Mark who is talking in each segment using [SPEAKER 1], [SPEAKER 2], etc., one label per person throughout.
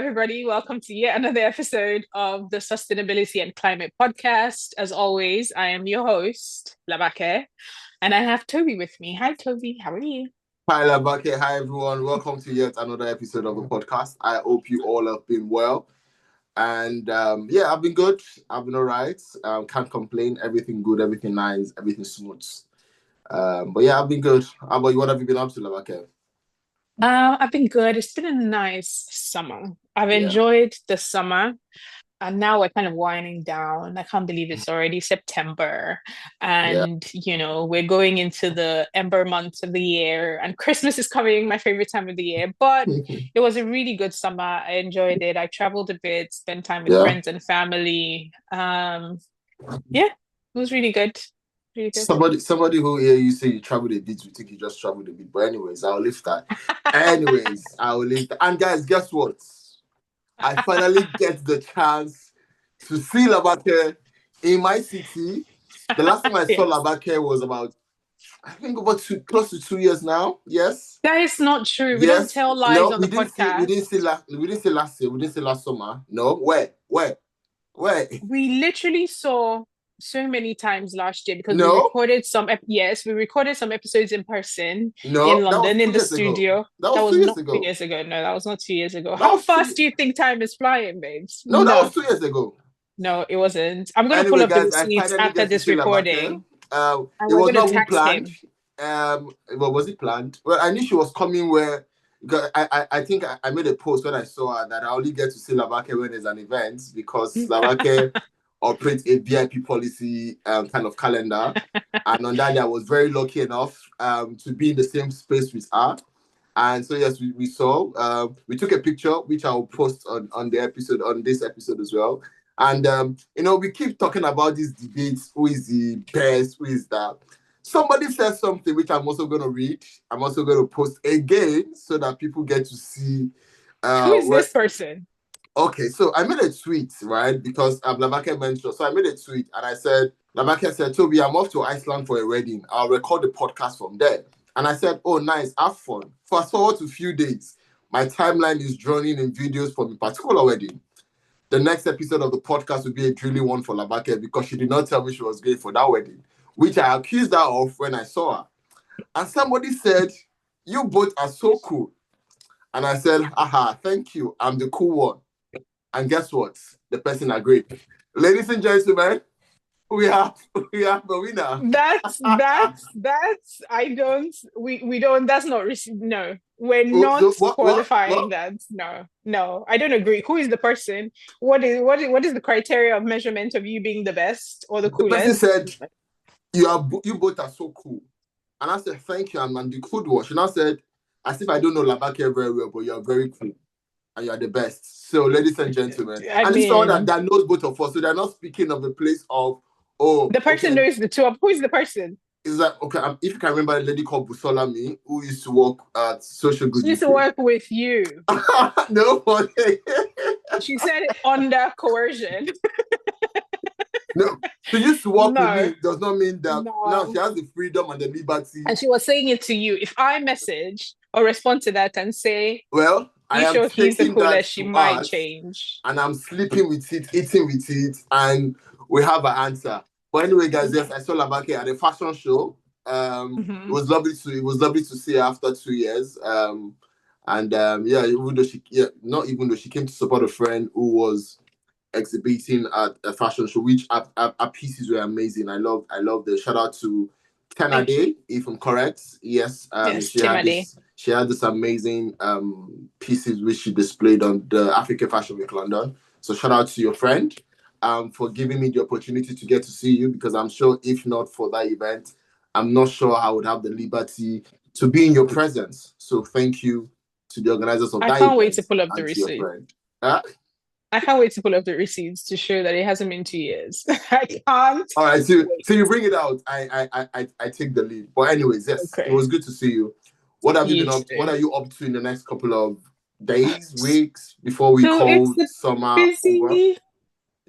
[SPEAKER 1] everybody. Welcome to yet another episode of the Sustainability and Climate Podcast. As always, I am your host, Labake, and I have Toby with me. Hi, Toby. How are you?
[SPEAKER 2] Hi, Labake. Hi, everyone. Welcome to yet another episode of the podcast. I hope you all have been well. And I've been good. I've been all right. Can't complain. Everything good, everything nice, everything smooth. I've been good. How about you? What have you been up to, Labake?
[SPEAKER 1] I've been good. It's been a nice summer. I've
[SPEAKER 2] Yeah.
[SPEAKER 1] enjoyed the summer. And now we're kind of winding down. I can't believe it's already September.
[SPEAKER 2] Yeah.
[SPEAKER 1] And, we're going into the ember months of the year. And Christmas is coming, my favorite time of the year. But it was a really good summer. I enjoyed it. I traveled a bit, spent time with
[SPEAKER 2] Yeah.
[SPEAKER 1] friends and family. It was really good. Really good.
[SPEAKER 2] Somebody who hear you say you traveled a bit, we think you just traveled a bit. But anyways, I'll leave that. And guys, guess what? I finally get the chance to see Labake in my city. The last time I saw Labake was about, I think, close to 2 years now. Yes.
[SPEAKER 1] That is not true. We don't tell lies on the podcast.
[SPEAKER 2] We didn't say last year. We didn't say last summer. No. Where?
[SPEAKER 1] We literally saw so many times last year because
[SPEAKER 2] No.
[SPEAKER 1] we recorded some episodes in person in
[SPEAKER 2] that was
[SPEAKER 1] London
[SPEAKER 2] 2
[SPEAKER 1] in the
[SPEAKER 2] years ago.
[SPEAKER 1] studio.
[SPEAKER 2] That was 2 years
[SPEAKER 1] not
[SPEAKER 2] ago.
[SPEAKER 1] 2 years ago. No, that was not 2 years ago.
[SPEAKER 2] That
[SPEAKER 1] How
[SPEAKER 2] was
[SPEAKER 1] fast do you think time is flying, babes?
[SPEAKER 2] No, that was 2 years ago.
[SPEAKER 1] No, it wasn't. I'm going to pull up the receipts after this recording.
[SPEAKER 2] It was not planned. Well, was it planned? Well, I knew she was coming where. Because I think I made a post when I saw her that I only get to see Labake when there's an event because Labake operates a VIP policy kind of calendar. And on that day, I was very lucky enough to be in the same space with her. And so, yes, we saw. We took a picture, which I'll post on this episode as well. And, we keep talking about these debates. Who is the best? Who is that? Somebody said something, which I'm also going to read. I'm also going to post again so that people get to see.
[SPEAKER 1] Who is this person?
[SPEAKER 2] Okay, so I made a tweet, right? Because Labake mentioned. So I made a tweet and I said, Labake said, Toby, I'm off to Iceland for a wedding. I'll record the podcast from there. And I said, oh, nice, have fun. Fast forward to a few days. My timeline is drowning in videos from a particular wedding. The next episode of the podcast will be a drilling one for Labake because she did not tell me she was going for that wedding, which I accused her of when I saw her. And somebody said, you both are so cool. And I said, aha, thank you. I'm the cool one. And guess what? The person agreed. Ladies and gentlemen, we have a winner.
[SPEAKER 1] That's not no. We're not qualifying that. No, I don't agree. Who is the person? What is the criteria of measurement of you being the best or the coolest?
[SPEAKER 2] The person said, you both are so cool. And I said, thank you, I'm the cool one. She now said, as if I don't know Labake very well, but you're very cool. And you're the best. So, ladies and gentlemen, it's someone that knows both of us. So they're not speaking of a place of,
[SPEAKER 1] the person knows the two of. Who is the person?
[SPEAKER 2] Is that okay? If you can remember a lady called Busolami who used to work at Social Good.
[SPEAKER 1] She used to work with you.
[SPEAKER 2] Nobody.
[SPEAKER 1] She said now coercion.
[SPEAKER 2] No, she used to work with me. Does not mean that now she has the freedom and the liberty.
[SPEAKER 1] And she was saying it to you. If I message or respond to that and say,
[SPEAKER 2] well, I am
[SPEAKER 1] he's the coolest, she might change.
[SPEAKER 2] And I'm sleeping with it, eating with it, and we have an answer. But anyway, guys, yes, I saw Labake at a fashion show. It was lovely to see her after 2 years. Even though she came to support a friend who was exhibiting at a fashion show, which her pieces were amazing. I love the shout out to Kenade, if I'm correct. Yes, she had this amazing pieces which she displayed on the African Fashion Week London. So shout out to your friend for giving me the opportunity to get to see you, because I'm sure if not for that event, I'm not sure I would have the liberty to be in your presence. So thank you to the organizers of that event.
[SPEAKER 1] I can't wait to pull up the receipt. I can't wait to pull up the receipts to show that it hasn't been 2 years. I can't.
[SPEAKER 2] All right, so you bring it out. I take the lead. But anyways, yes, It was good to see you. What have you been up to? What are you up to in the next couple of days, weeks before we call summer over?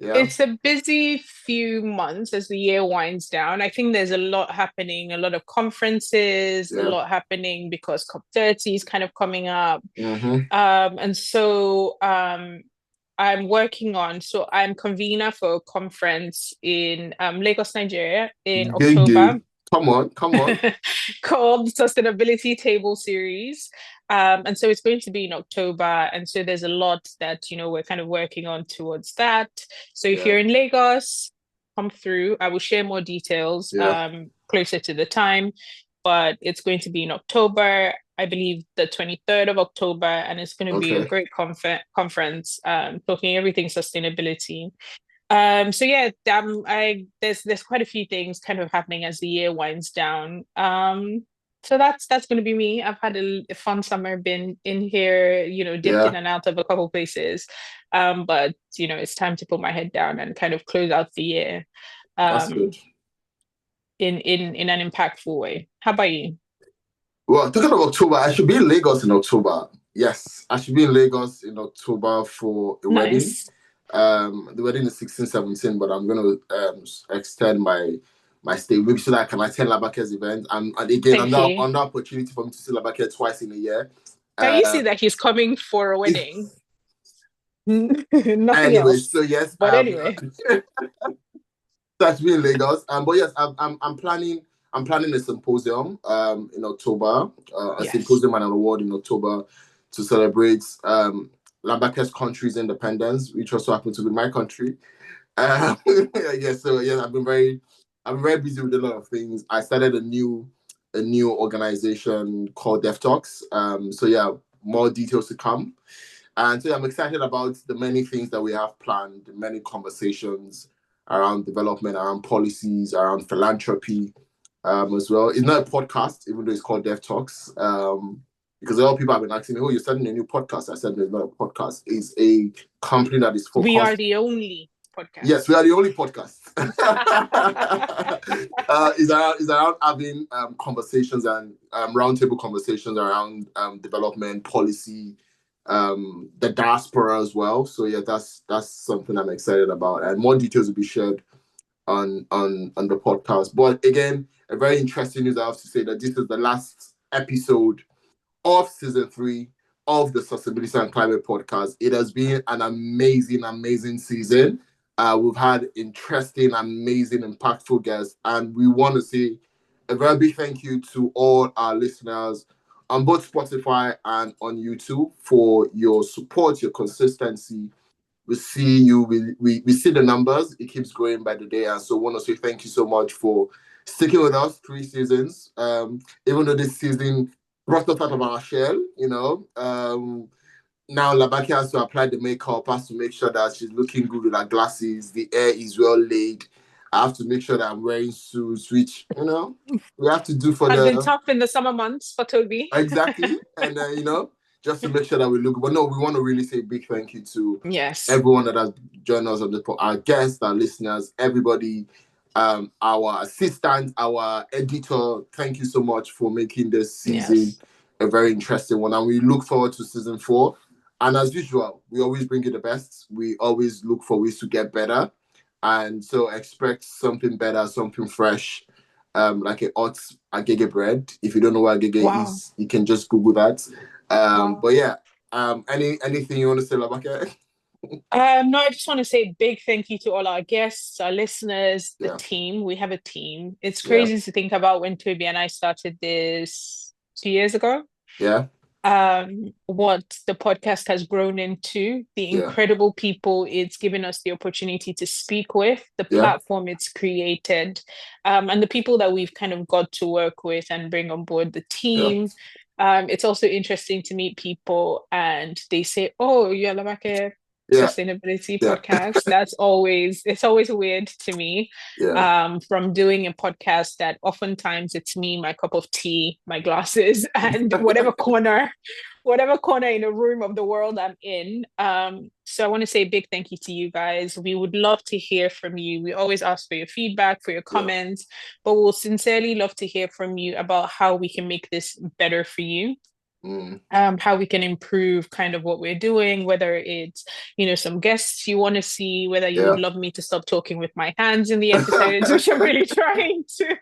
[SPEAKER 2] Yeah.
[SPEAKER 1] It's a busy few months as the year winds down. I think there's a lot happening, a lot of conferences, a
[SPEAKER 2] Yeah.
[SPEAKER 1] lot happening because COP30 is kind of coming up.
[SPEAKER 2] Mm-hmm.
[SPEAKER 1] And so I'm convener for a conference in Lagos, Nigeria in
[SPEAKER 2] Gay.
[SPEAKER 1] October
[SPEAKER 2] Come on, come on.
[SPEAKER 1] called Sustainability Table Series. And so it's going to be in October. And so there's a lot that, we're kind of working on towards that. So if
[SPEAKER 2] Yeah.
[SPEAKER 1] you're in Lagos, come through. I will share more details
[SPEAKER 2] Yeah.
[SPEAKER 1] closer to the time, but it's going to be in October, I believe the 23rd of October, and it's going to be a
[SPEAKER 2] Okay.
[SPEAKER 1] great conference talking everything sustainability. So yeah, there's quite a few things kind of happening as the year winds down. So that's going to be me. I've had a fun summer, been in here, dipped in
[SPEAKER 2] Yeah.
[SPEAKER 1] and out of a couple places. But it's time to put my head down and kind of close out the year
[SPEAKER 2] That's
[SPEAKER 1] um
[SPEAKER 2] good.
[SPEAKER 1] in an impactful way. How about you?
[SPEAKER 2] Well, talking of October, I should be in Lagos in October. Yes, I should be in Lagos in October for a wedding.
[SPEAKER 1] Nice.
[SPEAKER 2] The wedding is 16, 17, but I'm gonna extend my stay maybe so that I can attend Labake's event. And again,
[SPEAKER 1] Thank you.
[SPEAKER 2] another opportunity for me to see Labake twice in a year.
[SPEAKER 1] Can you
[SPEAKER 2] Uh,
[SPEAKER 1] see that he's coming for a wedding? Nothing
[SPEAKER 2] anyway,
[SPEAKER 1] else.
[SPEAKER 2] so yes,
[SPEAKER 1] But anyway.
[SPEAKER 2] that's me in Lagos. But yes, I'm planning a symposium in October, a
[SPEAKER 1] Yes.
[SPEAKER 2] symposium and an award in October to celebrate Labake's country's independence, which also happens to be my country. Yeah, so yeah, I've been very busy with a lot of things. I started a new organization called Dev Talks. So yeah, more details to come. And so yeah, I'm excited about the many things that we have planned, the many conversations around development, around policies, around philanthropy, as well. It's not a podcast, even though it's called Dev Talks. Because a lot of people have been asking me, "Oh, you're starting a new podcast?" I said, "No, it's not a podcast. It's a company that is
[SPEAKER 1] We are
[SPEAKER 2] focused."
[SPEAKER 1] the only podcast.
[SPEAKER 2] Yes, we are the only podcast. Is around having conversations and roundtable conversations around development policy, the diaspora as well. So yeah, that's something I'm excited about, and more details will be shared on the podcast. But again, a very interesting news I have to say that this is the last episode of season 3 of the Sustainability and Climate podcast. It has been an amazing, amazing season. We've had interesting, amazing, impactful guests, and we want to say a very big thank you to all our listeners on both Spotify and on YouTube for your support, your consistency. We see you, we see the numbers, it keeps growing by the day, and so I want to say thank you so much for sticking with us 3 seasons. Even though this season brought us out of our shell, now Labaki has to apply the makeup, has to make sure that she's looking good with her glasses, the hair is well laid. I have to make sure that I'm wearing suits, which, we have to do for
[SPEAKER 1] Has been
[SPEAKER 2] the...
[SPEAKER 1] tough in the summer months for Toby.
[SPEAKER 2] Exactly. And, just to make sure that we look... But no, we want to really say a big thank you to
[SPEAKER 1] Yes.
[SPEAKER 2] everyone that has joined us on the our guests, our listeners, everybody, our assistant, our editor. Thank you so much for making this season a very interesting one. And we look forward to season 4. And as usual, we always bring you the best. We always look for ways to get better. And so expect something better, something fresh, like a hot agege bread. If you don't know what agege is, you can just Google that. But yeah, anything you want to say, Labake?
[SPEAKER 1] No, I just want to say big thank you to all our guests, our listeners, the team. We have a team. It's crazy to think about when Toby and I started this 2 years ago.
[SPEAKER 2] Yeah.
[SPEAKER 1] What the podcast has grown into, the incredible people it's given us the opportunity to speak with, the platform it's created, and the people that we've kind of got to work with and bring on board the team. It's also interesting to meet people and they say, "Oh, you're Labake Sustainability podcast." It's always weird to me. From doing a podcast that oftentimes it's me, my cup of tea, my glasses, and whatever corner in a room of the world I'm in. So I want to say a big thank you to you guys. We would love to hear from you. We always ask for your feedback, for your comments, but we'll sincerely love to hear from you about how we can make this better for you. how we can improve kind of what we're doing, whether it's, some guests you want to see, whether you would love me to stop talking with my hands in the episodes, which I'm really trying to.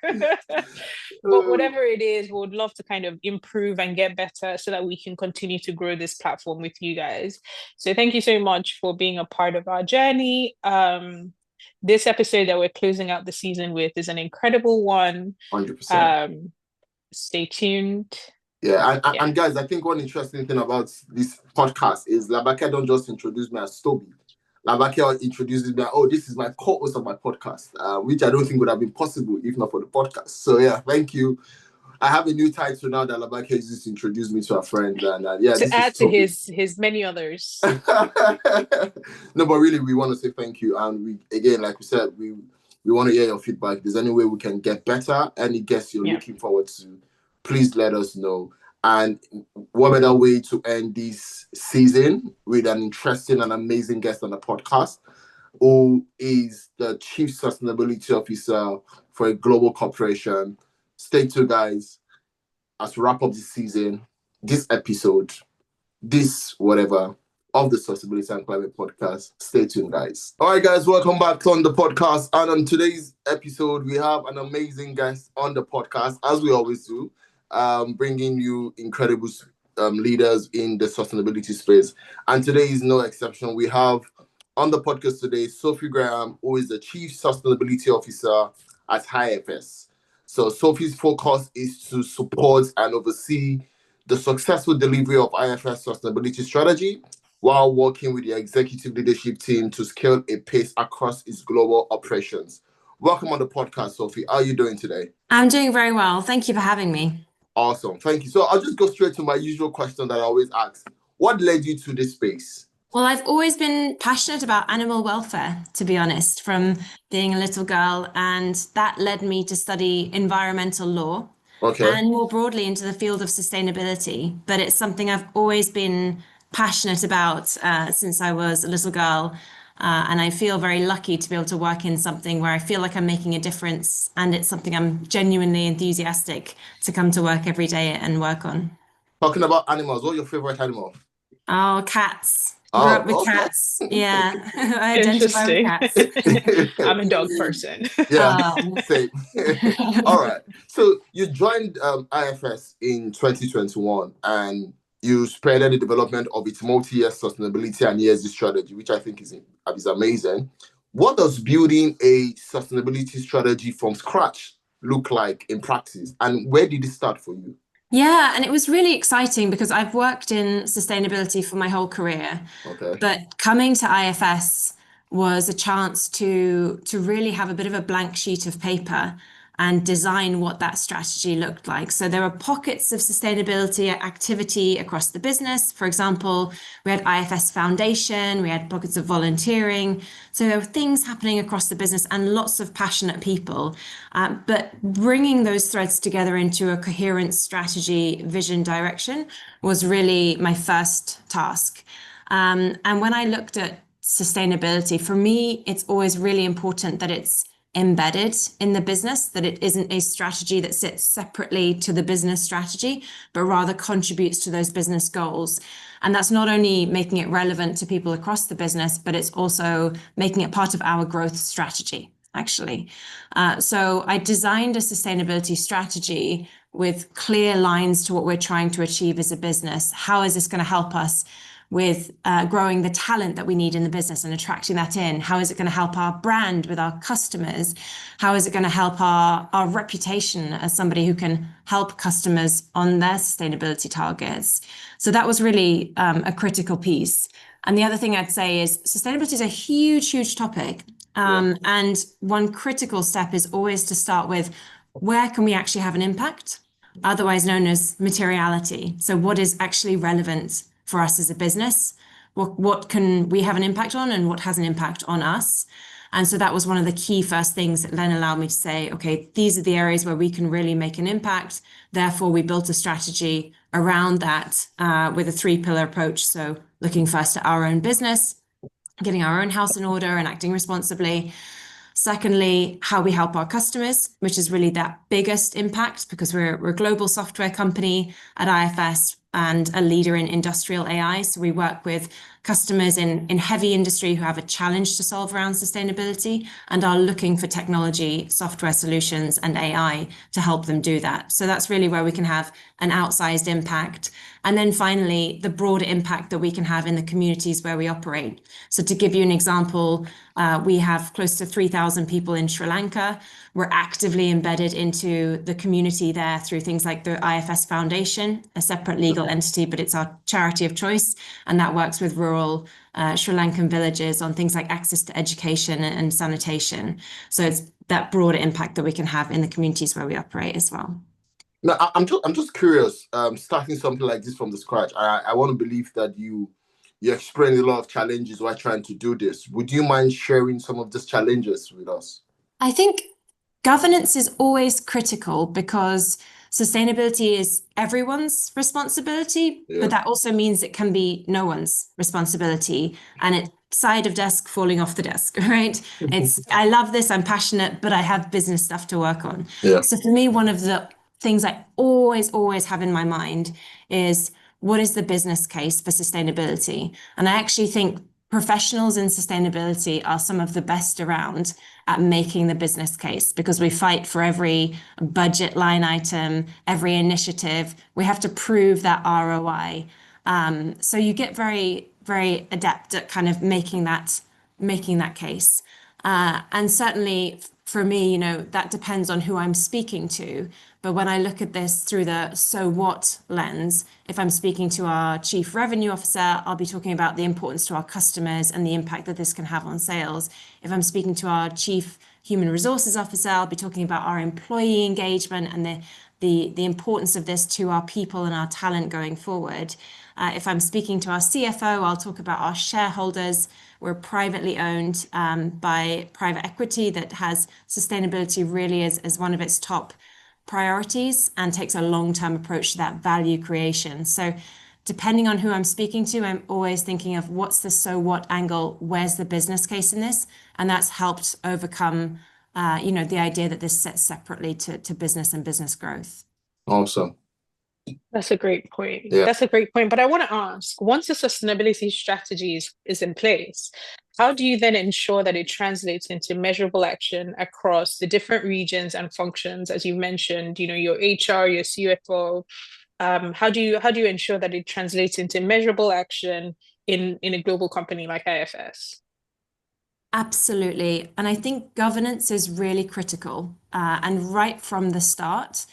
[SPEAKER 1] But whatever it is, we would love to kind of improve and get better so that we can continue to grow this platform with you guys. So thank you so much for being a part of our journey. This episode that we're closing out the season with is an incredible one.
[SPEAKER 2] 100%.
[SPEAKER 1] Stay tuned.
[SPEAKER 2] Yeah, and guys, I think one interesting thing about this podcast is Labake don't just introduce me as Toby. Labake introduces me, this is my co-host of my podcast, which I don't think would have been possible if not for the podcast. So yeah, thank you. I have a new title now that Labake just introduced me to a friend, and
[SPEAKER 1] to add to his many others.
[SPEAKER 2] No, but really, we want to say thank you, and we again, like we said, we want to hear your feedback. If there's any way we can get better, any guests you're looking forward to, please let us know. And what better way to end this season with an interesting and amazing guest on the podcast, who is the Chief Sustainability Officer for a global corporation. Stay tuned, guys, as we wrap up this season, this episode, this whatever of the Sustainability and Climate Podcast. Stay tuned, guys. All right, guys, welcome back on the podcast. And on today's episode, we have an amazing guest on the podcast, as we always do. Bringing you incredible leaders in the sustainability space. And today is no exception. We have on the podcast today, Sophie Graham, who is the Chief Sustainability Officer at IFS. So Sophie's focus is to support and oversee the successful delivery of IFS sustainability strategy while working with the executive leadership team to scale a pace across its global operations. Welcome on the podcast, Sophie. How are you doing today?
[SPEAKER 3] I'm doing very well. Thank you for having me.
[SPEAKER 2] Awesome. Thank you. So I'll just go straight to my usual question that I always ask. What led you to this space?
[SPEAKER 3] Well, I've always been passionate about animal welfare, to be honest, from being a little girl. And that led me to study environmental law and more broadly into the field of sustainability. But it's something I've always been passionate about since I was a little girl. And I feel very lucky to be able to work in something where I feel like I'm making a difference, and it's something I'm genuinely enthusiastic to come to work every day and work on.
[SPEAKER 2] Talking about animals, what's your favorite animal?
[SPEAKER 3] Oh, cats. Grew up with cats. Yeah, I identify with cats.
[SPEAKER 1] I'm a dog person.
[SPEAKER 2] Yeah, same. All right. So you joined IFS in 2021, and you spearheaded the development of its multi-year sustainability and ESG strategy, which I think is amazing. What does building a sustainability strategy from scratch look like in practice, and where did it start for you?
[SPEAKER 3] Yeah, and it was really exciting because I've worked in sustainability for my whole career. But coming to IFS was a chance to really have a bit of a blank sheet of paper and design what that strategy looked like. So there were pockets of sustainability activity across the business. For example, we had IFS Foundation, we had pockets of volunteering. So there were things happening across the business and lots of passionate people. But bringing those threads together into a coherent strategy, vision, direction was really my first task. And when I looked at sustainability, for me, it's always really important that it's embedded in the business, that it isn't a strategy that sits separately to the business strategy, but rather contributes to those business goals. And that's not only making it relevant to people across the business, but it's also making it part of our growth strategy, actually. So I designed a sustainability strategy with clear lines to what we're trying to achieve as a business. How is this going to help us with growing the talent that we need in the business and attracting that in? How is it going to help our brand with our customers? How is it going to help our reputation as somebody who can help customers on their sustainability targets? So that was really a critical piece. And the other thing I'd say is sustainability is a huge, huge topic. And one critical step is always to start with, where can we actually have an impact? Otherwise known as materiality. So what is actually relevant for us as a business? What can we have an impact on, and what has an impact on us? And so that was one of the key first things that then allowed me to say, okay, these are the areas where we can really make an impact. Therefore, we built a strategy around that with a 3-pillar approach. So looking first at our own business, getting our own house in order and acting responsibly. Secondly, how we help our customers, which is really that biggest impact because we're a global software company at IFS and a leader in industrial AI. So we work with customers in heavy industry who have a challenge to solve around sustainability and are looking for technology, software solutions, and AI to help them do that. So that's really where we can have an outsized impact. And then finally, the broader impact that we can have in the communities where we operate. So to give you an example, we have close to 3,000 people in Sri Lanka. We're actively embedded into the community there through things like the IFS Foundation, a separate legal entity, but it's our charity of choice. And that works with rural Sri Lankan villages on things like access to education and sanitation. So it's that broader impact that we can have in the communities where we operate as well.
[SPEAKER 2] Now, I'm just curious, starting something like this from the scratch. I want to believe that you experienced a lot of challenges while trying to do this. Would you mind sharing some of these challenges with us?
[SPEAKER 3] I think governance is always critical because sustainability is everyone's responsibility, but that also means it can be no one's responsibility. And it's side of desk falling off the desk, right? I love this, I'm passionate, but I have business stuff to work on. So for me, one of the things I always have in my mind is, what is the business case for sustainability? And I actually think professionals in sustainability are some of the best around at making the business case, because we fight for every budget line item, every initiative. We have to prove that ROI. So you get very, very adept at kind of making that case. And certainly for me, that depends on who I'm speaking to. But when I look at this through the so what lens, if I'm speaking to our chief revenue officer, I'll be talking about the importance to our customers and the impact that this can have on sales. If I'm speaking to our chief human resources officer, I'll be talking about our employee engagement and the importance of this to our people and our talent going forward. If I'm speaking to our CFO, I'll talk about our shareholders. We're privately owned by private equity that has sustainability really as one of its top priorities and takes a long-term approach to that value creation. So depending on who I'm speaking to, I'm always thinking of what's the so what angle, where's the business case in this? And that's helped overcome the idea that this sits separately to business and business growth.
[SPEAKER 2] Awesome.
[SPEAKER 1] That's a great point. Yeah. That's a great point. But I want to ask, once the sustainability strategy is in place, how do you then ensure that it translates into measurable action across the different regions and functions, as you mentioned, your HR, your CFO? How do you ensure that it translates into measurable action in a global company like IFS?
[SPEAKER 3] Absolutely. And I think governance is really critical. And right from the start,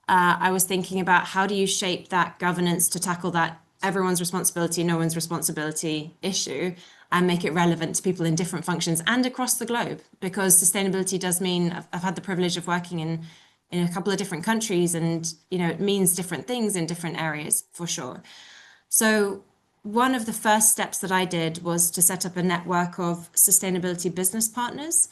[SPEAKER 3] I was thinking about how do you shape that governance to tackle that everyone's responsibility, no one's responsibility issue, and make it relevant to people in different functions and across the globe. Because sustainability does mean, I've had the privilege of working in a couple of different countries, and it means different things in different areas for sure. So one of the first steps that I did was to set up a network of sustainability business partners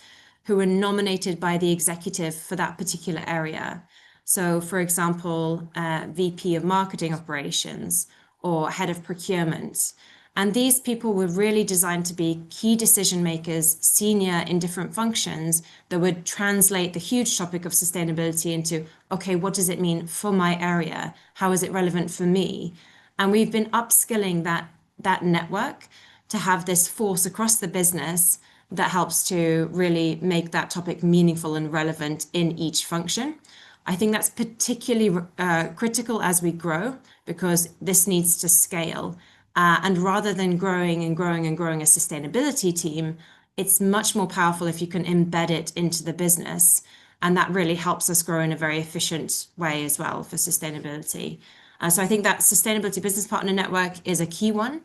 [SPEAKER 3] who were nominated by the executive for that particular area. So, for example, VP of Marketing Operations or Head of Procurement. And these people were really designed to be key decision makers, senior in different functions that would translate the huge topic of sustainability into, okay, what does it mean for my area? How is it relevant for me? And we've been upskilling that network to have this force across the business that helps to really make that topic meaningful and relevant in each function. I think that's particularly critical as we grow, because this needs to scale. And rather than growing a sustainability team, it's much more powerful if you can embed it into the business. And that really helps us grow in a very efficient way as well for sustainability. So I think that sustainability business partner network is a key one.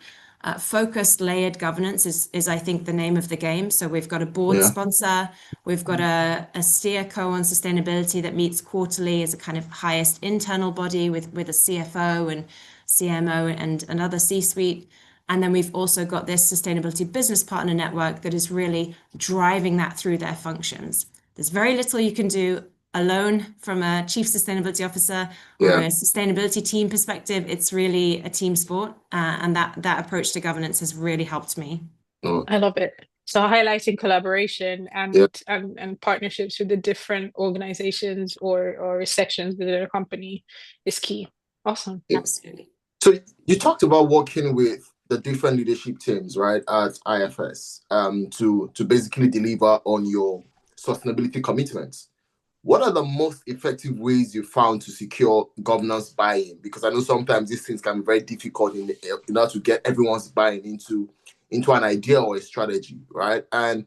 [SPEAKER 3] Focused layered governance is I think the name of the game. So we've got a board sponsor, we've got a steer co on sustainability that meets quarterly as a kind of highest internal body with a CFO and CMO and other C-suite. And then we've also got this sustainability business partner network that is really driving that through their functions. There's very little you can do alone from a chief sustainability officer or a sustainability team perspective. It's really a team sport, and that approach to governance has really helped me.
[SPEAKER 1] I love it. So highlighting collaboration and partnerships with the different organizations or sections within a company is key. Awesome.
[SPEAKER 3] Absolutely.
[SPEAKER 2] So you talked about working with the different leadership teams, right, at IFS, to basically deliver on your sustainability commitments. What are the most effective ways you found to secure governance buy-in? Because I know sometimes these things can be very difficult in order to get everyone's buy-in into an idea or a strategy, right? And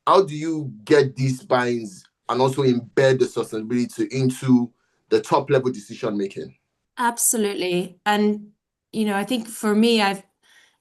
[SPEAKER 2] how do you get these buy-ins and also embed the sustainability into the top level decision making?
[SPEAKER 3] Absolutely. And, I think for me,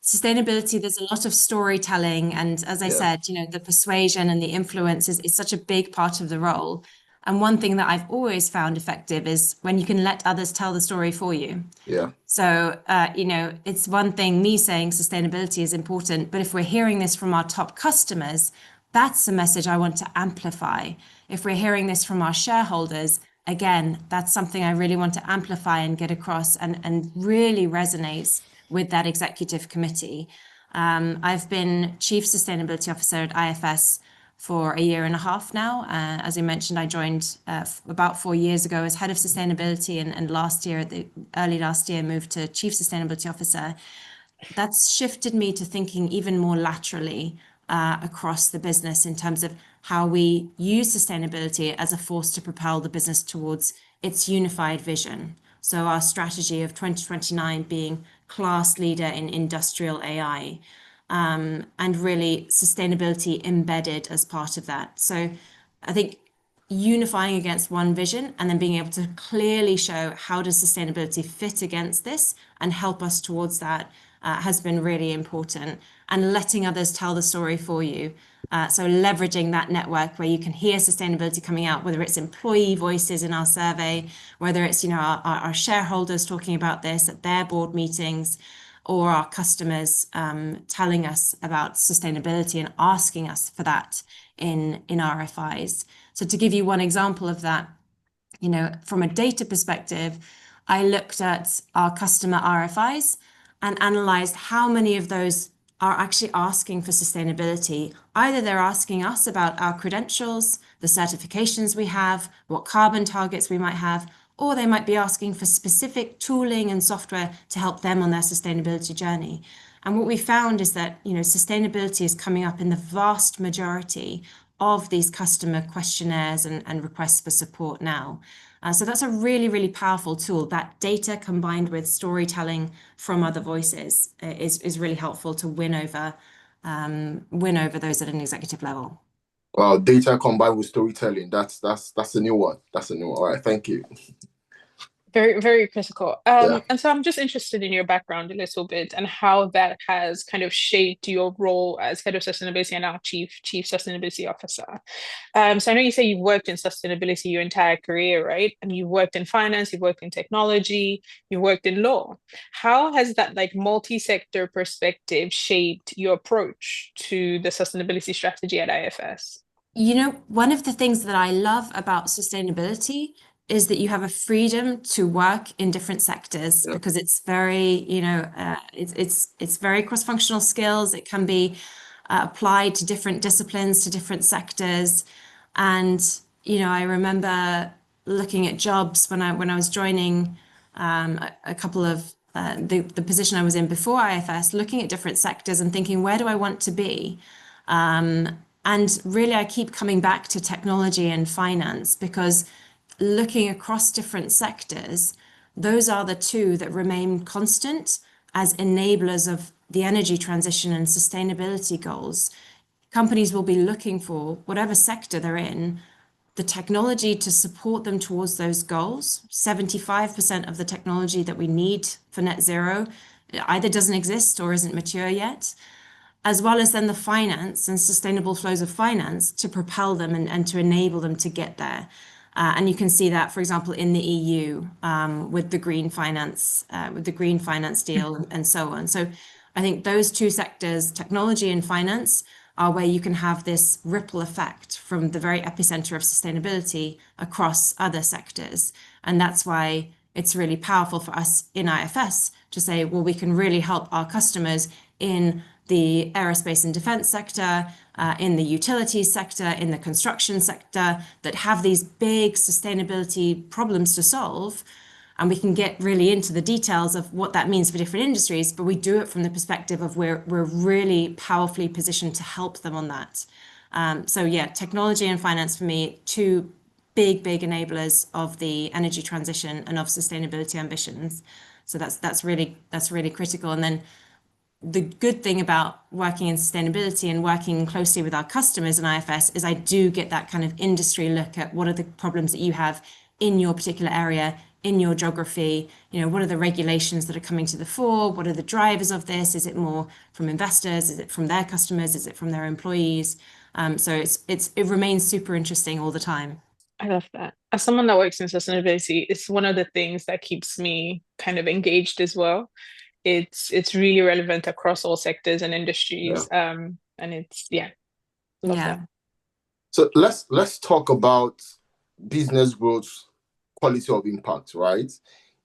[SPEAKER 3] sustainability, there's a lot of storytelling. And as I said, the persuasion and the influence is such a big part of the role. And one thing that I've always found effective is when you can let others tell the story for you.
[SPEAKER 2] Yeah.
[SPEAKER 3] So, it's one thing me saying sustainability is important, but if we're hearing this from our top customers, that's a message I want to amplify. If we're hearing this from our shareholders, again, that's something I really want to amplify and get across and really resonates with that executive committee. I've been Chief Sustainability Officer at IFS for a year and a half now. As I mentioned, I joined about 4 years ago as head of sustainability, and early last year moved to Chief Sustainability Officer. That's shifted me to thinking even more laterally across the business in terms of how we use sustainability as a force to propel the business towards its unified vision. So our strategy of 2029 being class leader in industrial AI, and really sustainability embedded as part of that. So I think unifying against one vision and then being able to clearly show how does sustainability fit against this and help us towards that has been really important, and letting others tell the story for you. So leveraging that network where you can hear sustainability coming out, whether it's employee voices in our survey, whether it's our shareholders talking about this at their board meetings, or our customers telling us about sustainability and asking us for that in RFIs. So to give you one example of that, from a data perspective, I looked at our customer RFIs and analyzed how many of those are actually asking for sustainability. Either they're asking us about our credentials, the certifications we have, what carbon targets we might have, or they might be asking for specific tooling and software to help them on their sustainability journey. And what we found is that, sustainability is coming up in the vast majority of these customer questionnaires and requests for support now. So that's a really, really powerful tool. That data combined with storytelling from other voices is really helpful to win over those at an executive level.
[SPEAKER 2] Well, data combined with storytelling, that's a new one. That's a new one. All right, thank you.
[SPEAKER 1] Very, very critical. And so I'm just interested in your background a little bit and how that has kind of shaped your role as head of sustainability and now chief sustainability officer. So I know you say you've worked in sustainability your entire career, right? And you've worked in finance, you've worked in technology, you've worked in law. How has that multi-sector perspective shaped your approach to the sustainability strategy at IFS?
[SPEAKER 3] One of the things that I love about sustainability is that you have a freedom to work in different sectors because it's very, it's very cross-functional skills. It can be applied to different disciplines, to different sectors. And, I remember looking at jobs when I was joining a couple of the position I was in before IFS, looking at different sectors and thinking, where do I want to be? And really, I keep coming back to technology and finance because looking across different sectors, those are the two that remain constant as enablers of the energy transition and sustainability goals. Companies will be looking for, whatever sector they're in, the technology to support them towards those goals. 75% of the technology that we need for net zero either doesn't exist or isn't mature yet, as well as then the finance and sustainable flows of finance to propel them and to enable them to get there. And you can see that, for example, in the EU with the green finance deal and so on. So I think those two sectors, technology and finance, are where you can have this ripple effect from the very epicenter of sustainability across other sectors. And that's why it's really powerful for us in IFS to say, well, we can really help our customers in the aerospace and defense sector, in the utilities sector, in the construction sector, that have these big sustainability problems to solve. And we can get really into the details of what that means for different industries, but we do it from the perspective of we're really powerfully positioned to help them on that. So yeah, technology and finance for me, two big enablers of the energy transition and of sustainability ambitions. So that's really critical. And then the good thing about working in sustainability and working closely with our customers in IFS is I do get that kind of industry look at what are the problems that you have in your particular area, in your geography. What are the regulations that are coming to the fore? What are the drivers of this? Is it more from investors? Is it from their customers? Is it from their employees? So it remains super interesting all the time.
[SPEAKER 1] I love that. As someone that works in sustainability, it's one of the things that keeps me kind of engaged as well. It's really relevant across all sectors and industries. And it's love that.
[SPEAKER 2] So let's talk about business growth, quality of impact, right?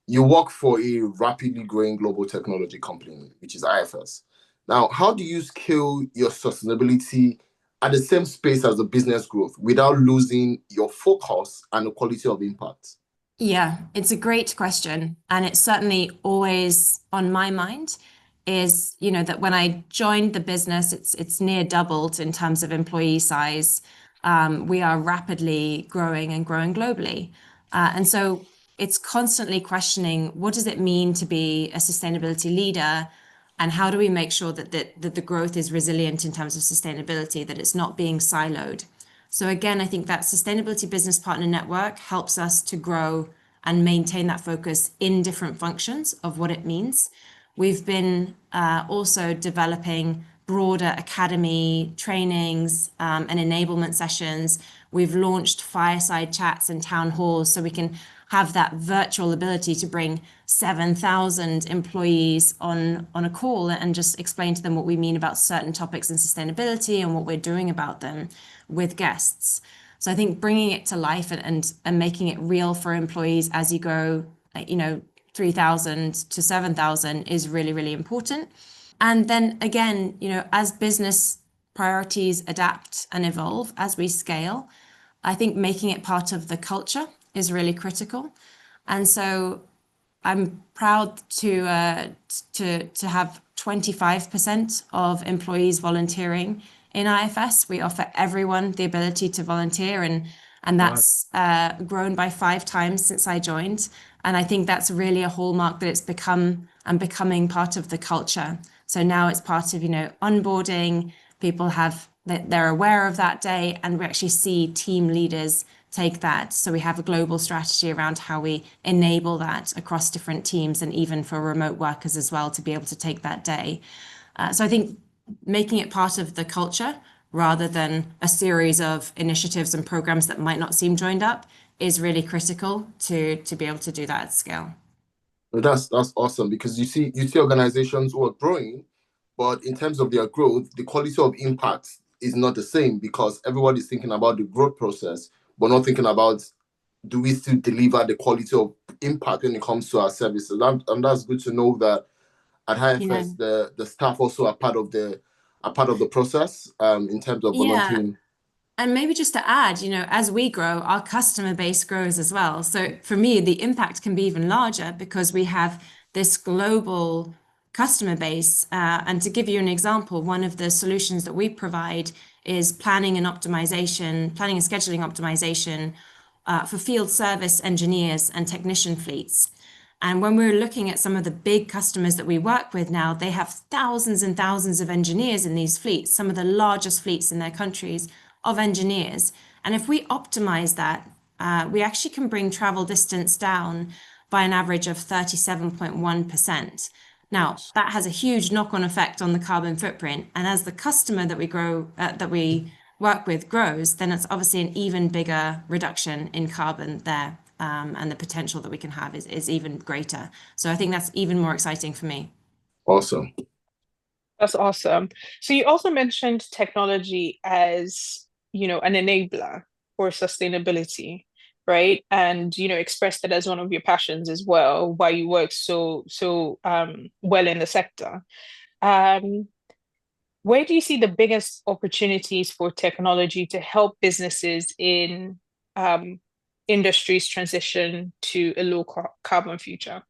[SPEAKER 2] You work for a rapidly growing global technology company, which is IFS. Now, how do you scale your sustainability at the same space as the business growth without losing your focus and the quality of impact?
[SPEAKER 3] Yeah, it's a great question. And it's certainly always on my mind is, that when I joined the business, it's near doubled in terms of employee size. We are rapidly growing and growing globally. And so it's constantly questioning, what does it mean to be a sustainability leader? And how do we make sure that the growth is resilient in terms of sustainability, that it's not being siloed? So again, I think that Sustainability Business Partner Network helps us to grow and maintain that focus in different functions of what it means. We've been also developing broader academy trainings and enablement sessions. We've launched fireside chats and town halls so we can have that virtual ability to bring 7,000 employees on a call and just explain to them what we mean about certain topics in sustainability and what we're doing about them with guests. So I think bringing it to life and making it real for employees as you go, 3,000 to 7,000 is really, really important. And then again, as business priorities adapt and evolve as we scale, I think making it part of the culture is really critical. And so I'm proud to have 25% of employees volunteering in IFS. We offer everyone the ability to volunteer, and that's grown by 5 times since I joined. And I think that's really a hallmark that it's becoming part of the culture. So now it's part of, onboarding. People they're aware of that day, and we actually see team leaders take that. So we have a global strategy around how we enable that across different teams and even for remote workers as well to be able to take that day. So I think making it part of the culture rather than a series of initiatives and programs that might not seem joined up is really critical to be able to do that at scale.
[SPEAKER 2] That's awesome, because you see organizations who are growing, but in terms of their growth, the quality of impact is not the same because everybody's thinking about the growth process, but not thinking about, do we still deliver the quality of impact when it comes to our services? And that's good to know that at IFS, the staff also are part of the process in terms of volunteering.
[SPEAKER 3] And maybe just to add, as we grow, our customer base grows as well. So for me, the impact can be even larger because we have this global customer base. And to give you an example, one of the solutions that we provide is planning and scheduling optimization for field service engineers and technician fleets. And when we're looking at some of the big customers that we work with now, they have thousands and thousands of engineers in these fleets, some of the largest fleets in their countries of engineers. And if we optimize that, we actually can bring travel distance down by an average of 37.1%. Now, that has a huge knock-on effect on the carbon footprint. And as the customer that we work with grows, then it's obviously an even bigger reduction in carbon there. And the potential that we can have is even greater. So I think that's even more exciting for me.
[SPEAKER 2] Awesome.
[SPEAKER 1] That's awesome. So you also mentioned technology as, an enabler for sustainability, right? And, expressed it as one of your passions as well, why you work so well in the sector. Where do you see the biggest opportunities for technology to help businesses in industries transition to a low carbon future?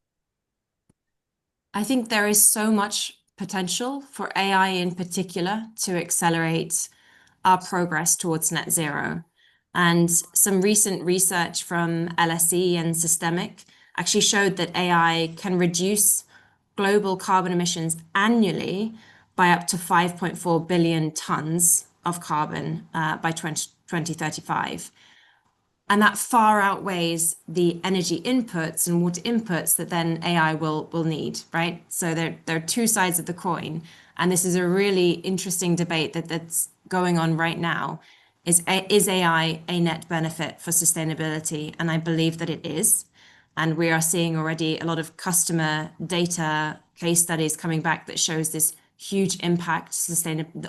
[SPEAKER 3] I think there is so much potential for AI in particular to accelerate our progress towards net zero. And some recent research from LSE and Systemic actually showed that AI can reduce global carbon emissions annually by up to 5.4 billion tons of carbon by 2035. And that far outweighs the energy inputs and water inputs that then AI will need, right? So there are two sides of the coin. And this is a really interesting debate that's going on right now. Is AI a net benefit for sustainability? And I believe that it is. And we are seeing already a lot of customer data case studies coming back that shows this huge impact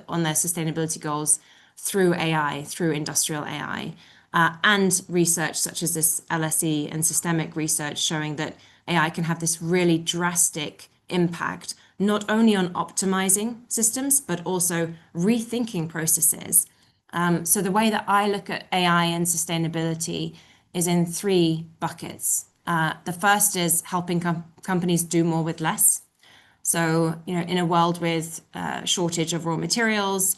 [SPEAKER 3] on their sustainability goals through AI, through industrial AI. And research such as this LSE and Systemic research showing that AI can have this really drastic impact, not only on optimizing systems, but also rethinking processes. So the way that I look at AI and sustainability is in three buckets. The first is helping companies do more with less. So, in a world with shortage of raw materials,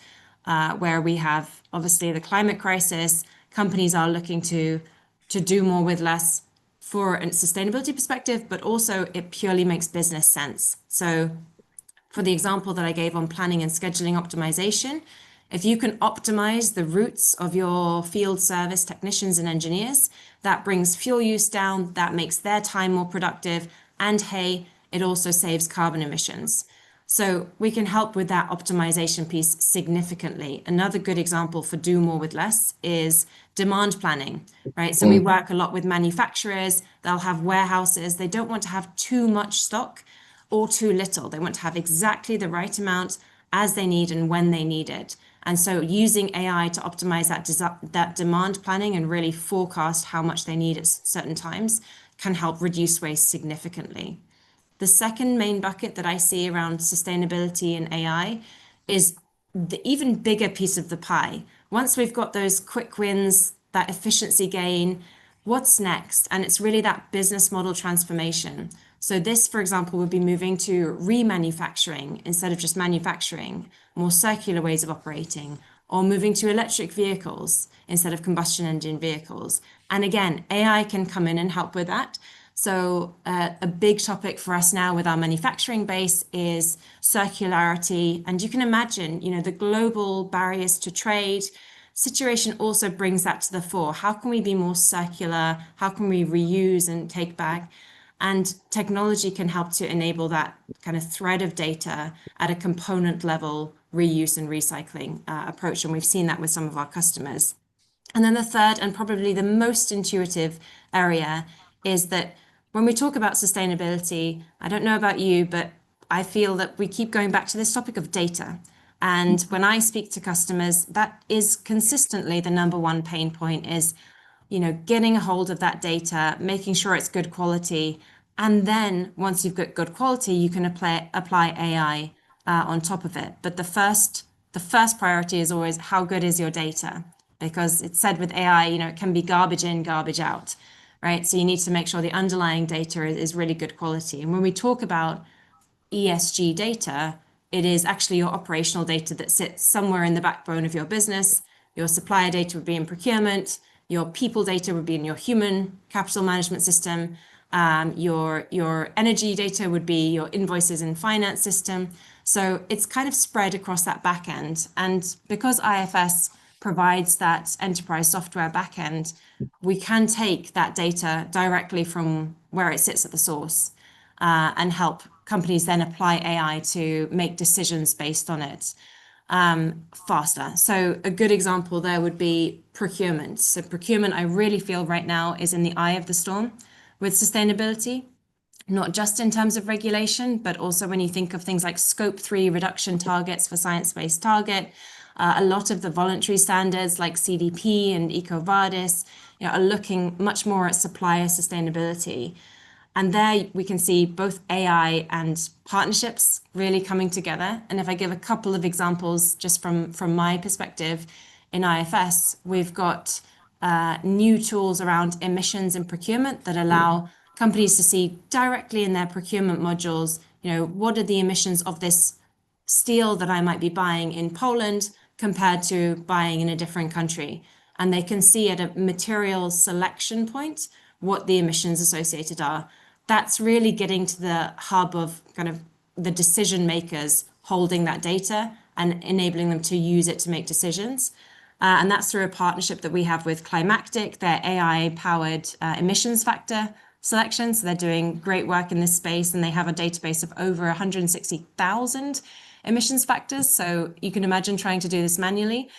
[SPEAKER 3] where we have obviously the climate crisis, companies are looking to do more with less for a sustainability perspective, but also it purely makes business sense. So for the example that I gave on planning and scheduling optimization, if you can optimize the routes of your field service technicians and engineers, that brings fuel use down, that makes their time more productive, and hey, it also saves carbon emissions. So we can help with that optimization piece significantly. Another good example for do more with less is demand planning, right? So we work a lot with manufacturers. They'll have warehouses. They don't want to have too much stock or too little. They want to have exactly the right amount as they need and when they need it. And so using AI to optimize that demand planning and really forecast how much they need at certain times can help reduce waste significantly. The second main bucket that I see around sustainability and AI is the even bigger piece of the pie. Once we've got those quick wins, that efficiency gain, what's next? And it's really that business model transformation. So this, for example, would be moving to remanufacturing instead of just manufacturing, more circular ways of operating, or moving to electric vehicles instead of combustion engine vehicles. And again, AI can come in and help with that. So a big topic for us now with our manufacturing base is circularity. And you can imagine, the global barriers to trade situation also brings that to the fore. How can we be more circular? How can we reuse and take back? And technology can help to enable that kind of thread of data at a component level reuse and recycling approach. And we've seen that with some of our customers. And then the third and probably the most intuitive area is that when we talk about sustainability, I don't know about you, but I feel that we keep going back to this topic of data. And when I speak to customers, that is consistently the number one pain point is, getting a hold of that data, making sure it's good quality. And then once you've got good quality, you can apply AI on top of it. But the first priority is always how good is your data? Because it's said with AI, it can be garbage in, garbage out. Right? So you need to make sure the underlying data is really good quality. And when we talk about ESG data, it is actually your operational data that sits somewhere in the backbone of your business. Your supplier data would be in procurement. Your people data would be in your human capital management system. Your energy data would be your invoices and finance system. So it's kind of spread across that back end. And because IFS provides that enterprise software backend, we can take that data directly from where it sits at the source and help companies then apply AI to make decisions based on it faster. So a good example there would be procurement. So procurement, I really feel right now is in the eye of the storm with sustainability, not just in terms of regulation, but also when you think of things like Scope 3 reduction targets for science-based target. A lot of the voluntary standards like CDP and EcoVadis are looking much more at supplier sustainability. And there we can see both AI and partnerships really coming together. And if I give a couple of examples just from my perspective, in IFS, we've got new tools around emissions and procurement that allow companies to see directly in their procurement modules, what are the emissions of this steel that I might be buying in Poland compared to buying in a different country. And they can see at a material selection point what the emissions associated are. That's really getting to the hub of kind of the decision makers holding that data and enabling them to use it to make decisions. And that's through a partnership that we have with Climactic, their AI-powered emissions factor selection. So they're doing great work in this space, and they have a database of over 160,000 emissions factors. So you can imagine trying to do this manually,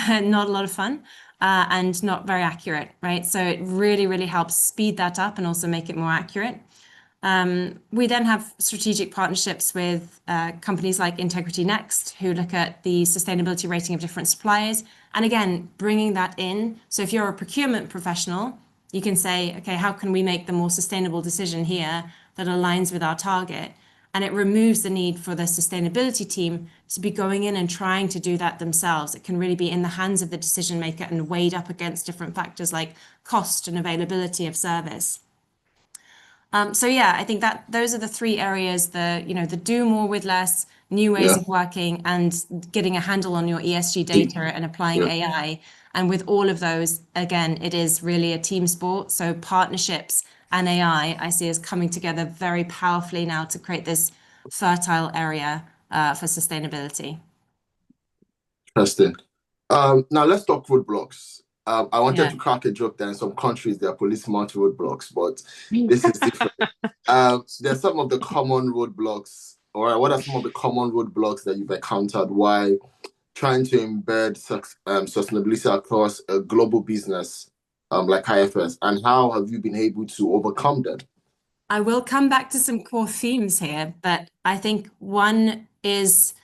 [SPEAKER 3] not a lot of fun. And not very accurate, right? So it really, really helps speed that up and also make it more accurate. We then have strategic partnerships with companies like Integrity Next, who look at the sustainability rating of different suppliers. And again, bringing that in. So if you're a procurement professional, you can say, okay, how can we make the more sustainable decision here that aligns with our target? And it removes the need for the sustainability team to be going in and trying to do that themselves. It can really be in the hands of the decision maker and weighed up against different factors like cost and availability of service. So yeah, I think that those are the three areas: the do more with less, new ways of working, and getting a handle on your ESG data and applying AI. And with all of those, again, it is really a team sport. So partnerships and AI, I see as coming together very powerfully now to create this fertile area for sustainability.
[SPEAKER 2] Interesting. Now let's talk roadblocks. I wanted to crack a joke that in some countries there are police mount roadblocks, but this is different. There's some of the common roadblocks, or what are some of the common roadblocks that you've encountered while trying to embed sustainability across a global business like IFS, and how have you been able to overcome them?
[SPEAKER 3] I will come back to some core themes here, but I think one is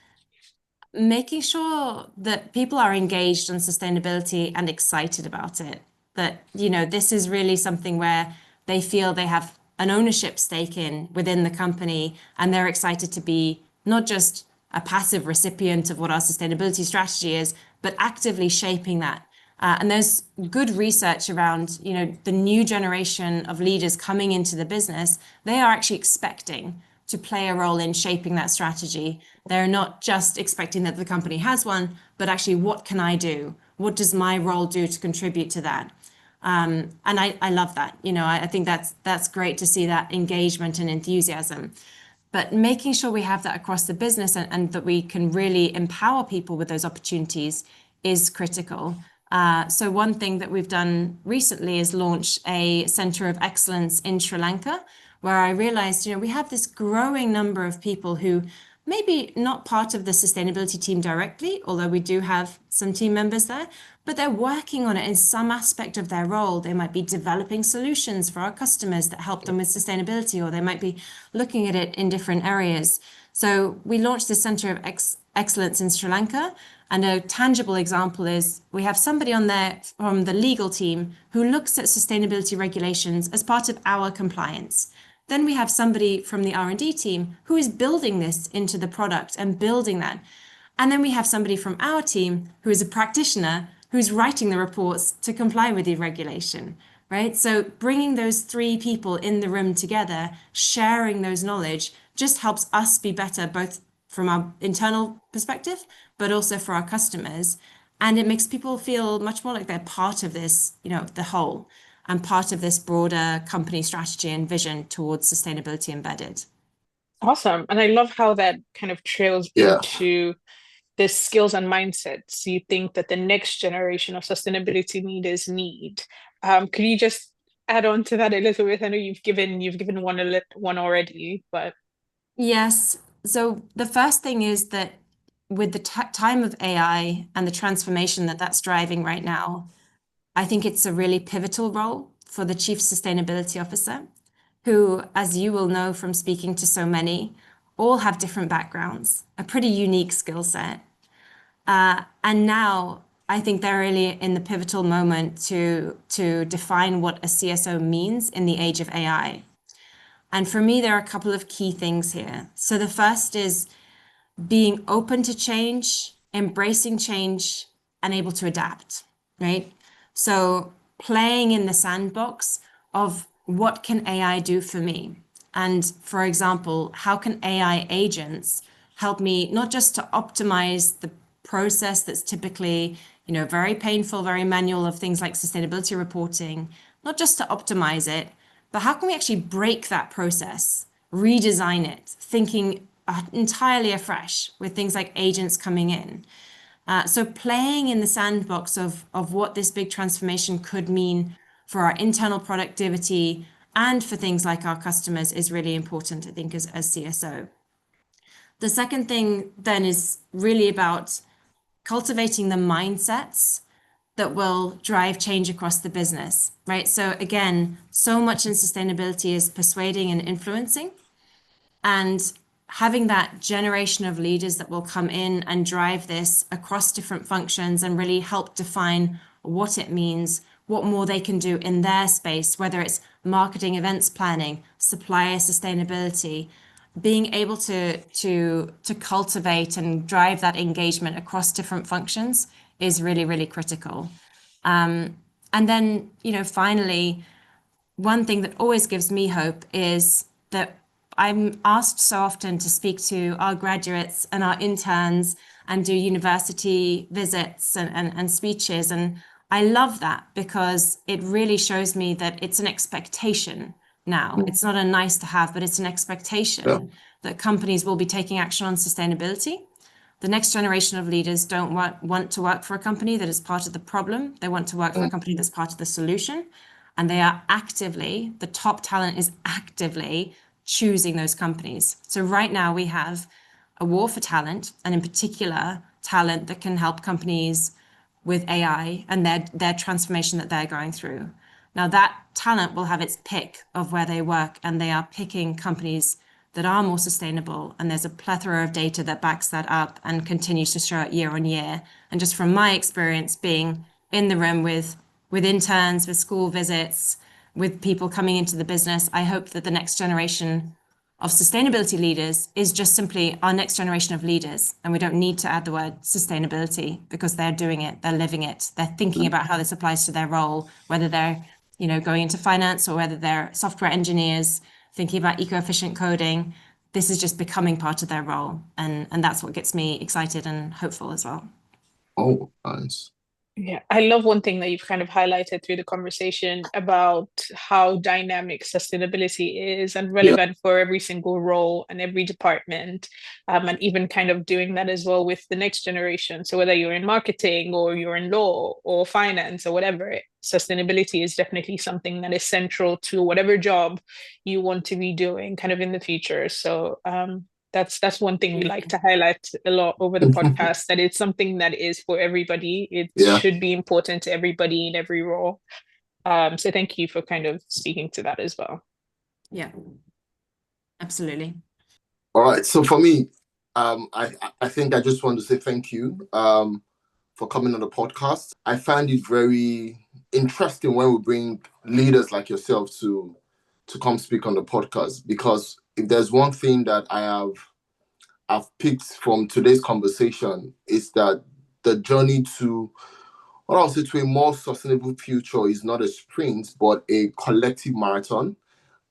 [SPEAKER 3] making sure that people are engaged on sustainability and excited about it. That, this is really something where they feel they have an ownership stake in within the company, and they're excited to be not just a passive recipient of what our sustainability strategy is, but actively shaping that. And there's good research around, the new generation of leaders coming into the business. They are actually expecting to play a role in shaping that strategy. They're not just expecting that the company has one, but actually, what can I do? What does my role do to contribute to that? And I love that. I think that's great to see that engagement and enthusiasm. But making sure we have that across the business and that we can really empower people with those opportunities is critical. So one thing that we've done recently is launch a Center of Excellence in Sri Lanka, where I realized, we have this growing number of people who maybe not part of the sustainability team directly, although we do have some team members there, but they're working on it in some aspect of their role. They might be developing solutions for our customers that help them with sustainability, or they might be looking at it in different areas. So we launched the Center of Excellence in Sri Lanka. And a tangible example is we have somebody on there from the legal team who looks at sustainability regulations as part of our compliance. Then we have somebody from the R&D team who is building this into the product and building that. And then we have somebody from our team who is a practitioner who's writing the reports to comply with the regulation, right? So bringing those three people in the room together, sharing those knowledge, just helps us be better, both from our internal perspective, but also for our customers. And it makes people feel much more like they're part of this, the whole, and part of this broader company strategy and vision towards sustainability embedded.
[SPEAKER 1] Awesome. And I love how that kind of trails into the skills and mindsets you think that the next generation of sustainability leaders need. Could you just add on to that a little bit? I know you've given one already, but
[SPEAKER 3] yes. So the first thing is that with the time of AI and the transformation that that's driving right now, I think it's a really pivotal role for the Chief Sustainability Officer, who, as you will know from speaking to so many, all have different backgrounds, a pretty unique skill set. And now I think they're really in the pivotal moment to define what a CSO means in the age of AI. And for me, there are a couple of key things here. So the first is being open to change, embracing change, and able to adapt, right? So playing in the sandbox of what can AI do for me? And for example, how can AI agents help me not just to optimize the process that's typically, very painful, very manual of things like sustainability reporting, not just to optimize it, but how can we actually break that process, redesign it, thinking entirely afresh with things like agents coming in. So playing in the sandbox of what this big transformation could mean for our internal productivity and for things like our customers is really important, I think, as CSO. The second thing then is really about cultivating the mindsets that will drive change across the business, right? So again, so much in sustainability is persuading and influencing, and having that generation of leaders that will come in and drive this across different functions and really help define what it means, what more they can do in their space, whether it's marketing, events planning, supplier sustainability, being able to cultivate and drive that engagement across different functions is really, really critical. And then, finally, one thing that always gives me hope is that I'm asked so often to speak to our graduates and our interns and do university visits and speeches. And I love that because it really shows me that it's an expectation now. It's not a nice to have, but it's an expectation that companies will be taking action on sustainability. The next generation of leaders don't want to work for a company that is part of the problem. They want to work for a company that's part of the solution. And they are actively, the top talent is actively choosing those companies. So right now we have a war for talent, and in particular, talent that can help companies with AI and their transformation that they're going through. Now that talent will have its pick of where they work, and they are picking companies that are more sustainable. And there's a plethora of data that backs that up and continues to show it year on year. And just from my experience being in the room with interns, with school visits, with people coming into the business, I hope that the next generation of sustainability leaders is just simply our next generation of leaders. And we don't need to add the word sustainability because they're doing it, they're living it, they're thinking about how this applies to their role, whether they're, going into finance or whether they're software engineers, thinking about eco-efficient coding. This is just becoming part of their role. And that's what gets me excited and hopeful as well.
[SPEAKER 2] Oh, nice.
[SPEAKER 1] Yeah, I love one thing that you've kind of highlighted through the conversation about how dynamic sustainability is and relevant for every single role and every department, and even kind of doing that as well with the next generation. So whether you're in marketing or you're in law or finance or whatever, sustainability is definitely something that is central to whatever job you want to be doing kind of in the future. So that's one thing we like to highlight a lot over the podcast, that it's something that is for everybody. It should be important to everybody in every role. So thank you for kind of speaking to that as well.
[SPEAKER 3] Yeah, absolutely.
[SPEAKER 2] All right. So for me, I think I just want to say thank you for coming on the podcast. I find it very interesting when we bring leaders like yourself to come speak on the podcast, because if there's one thing that I've picked from today's conversation, is that the journey to a more sustainable future is not a sprint, but a collective marathon.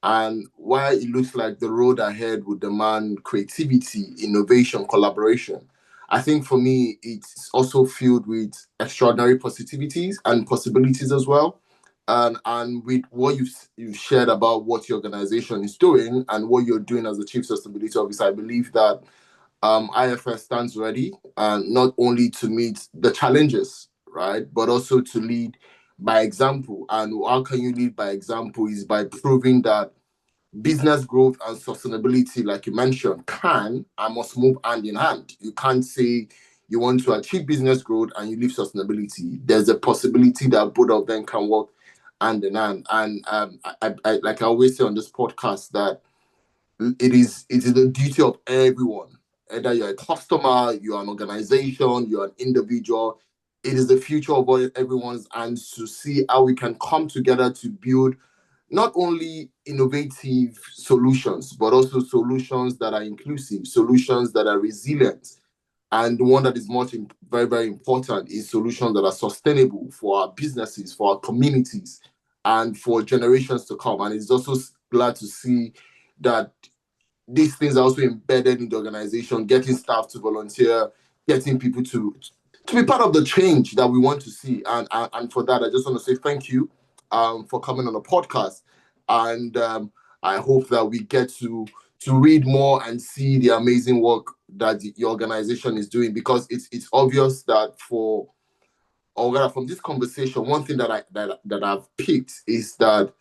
[SPEAKER 2] And while it looks like the road ahead would demand creativity, innovation, collaboration, I think for me, it's also filled with extraordinary positivities and possibilities as well. And with what you've shared about what your organization is doing and what you're doing as the Chief Sustainability Officer, I believe that IFS stands ready, not only to meet the challenges, right, but also to lead by example. And how can you lead by example is by proving that business growth and sustainability, like you mentioned, can and must move hand in hand. You can't say you want to achieve business growth and you leave sustainability. There's a possibility that both of them can work hand in hand. And I like I always say on this podcast, that it is the duty of everyone, either you're a customer, you're an organization, you're an individual. It is the future of everyone's hands to see how we can come together to build not only innovative solutions, but also solutions that are inclusive, solutions that are resilient. And the one that is very, very important is solutions that are sustainable for our businesses, for our communities, and for generations to come. And it's also glad to see that these things are also embedded in the organization, getting staff to volunteer, getting people to be part of the change that we want to see. And for that, I just want to say thank you for coming on the podcast. And I hope that we get to read more and see the amazing work that your organization is doing, because it's obvious that from this conversation, one thing that I've picked is that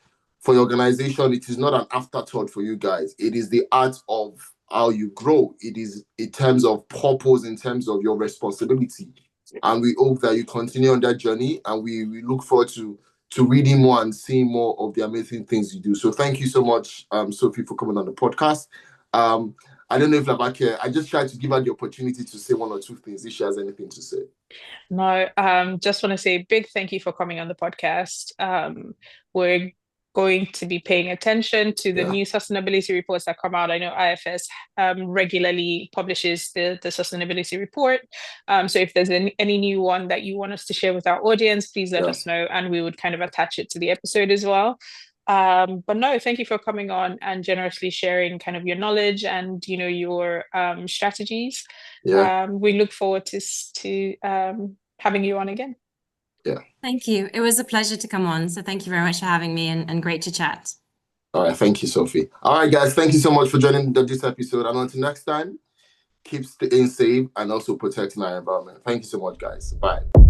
[SPEAKER 2] for your organization, it is not an afterthought for you guys. It is the art of how you grow. It is in terms of purpose, in terms of your responsibility. And we hope that you continue on that journey, and we look forward to reading more and seeing more of the amazing things you do. So thank you so much, Sophie, for coming on the podcast. I don't know if Labake, I just tried to give her the opportunity to say one or two things if she has anything to say.
[SPEAKER 1] No, just want to say a big thank you for coming on the podcast. We're going to be paying attention to the new sustainability reports that come out. I know IFS regularly publishes the sustainability report. So if there's any new one that you want us to share with our audience, please let us know, and we would kind of attach it to the episode as well. But no, thank you for coming on and generously sharing kind of your knowledge and, you know, your strategies. We look forward to having you on again.
[SPEAKER 3] Thank you. It was a pleasure to come on. So thank you very much for having me, and great to chat.
[SPEAKER 2] All right. Thank you, Sophie. All right, guys. Thank you so much for joining this episode. And until next time, keep staying safe and also protecting our environment. Thank you so much, guys. Bye.